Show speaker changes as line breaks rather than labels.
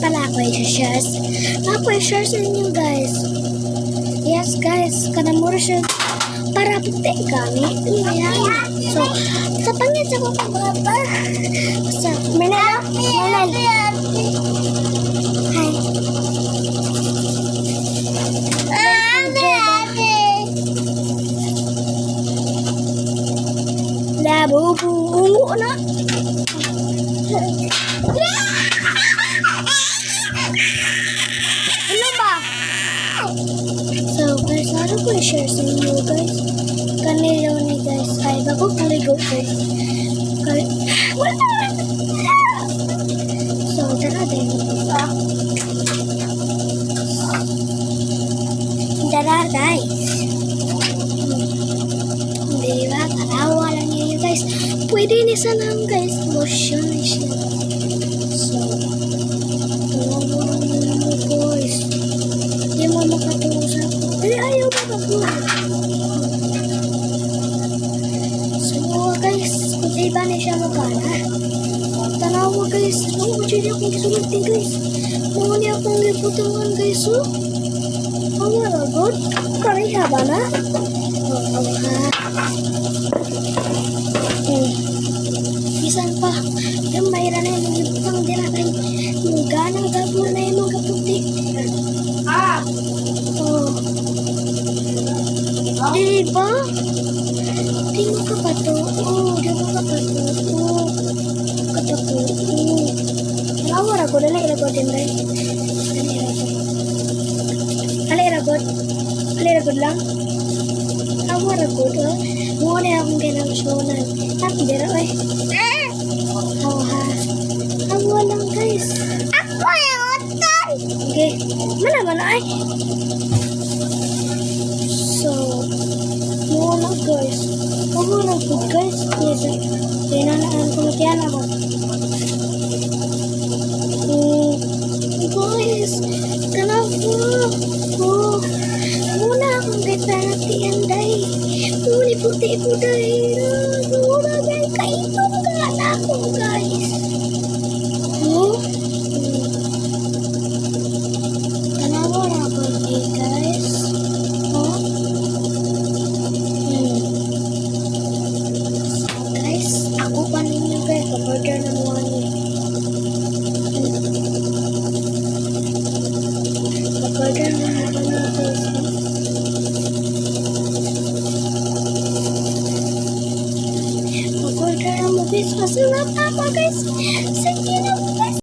pala ako i-share. Ako i-share sa inyo guys. Yes guys, kanamura siya para puti kami. Ayan. So, sa pangit sa mga pag-apa. Sa, Manal. Hi. Labubu. Ungo na. Ano ba? So guys, ano ko i-share sa inyo guys? Kanila ni guys. Ay, bago kaligo guys. So, tara din. Tara guys. Diba? Tarawa lang niyo guys. Pwede ni sa lang guys. Motion siya. So, guys. Hindi mo makatuusap. Ay, ayaw makatuusap. So, guys. Kung diba na siya magkana. Tanawa guys. Ano mo dyan akong gisulot din guys. Mga niya akong giputungan guys. So, ang good. Kariha ba na? Oo ha. Bisan pa. Yung mayra na yung giputang dira kay yung ganang gabo na yung mga puti. Oh. Diba? Di mo ka pa to. Oh, di mo ka pa to. Oh. Katapo. Oh. Nawar ako. Dala ilagod din rin. Aliragod lang. Nawar ako to. Muna na akong kinamsyonan. Tapi dira oy. Oh ha. Awa lang guys. Ako yung utol. Okay. Mana ay. So, muna guys. Awa lang po guys. Yes. Kaya na kumatiyan ako.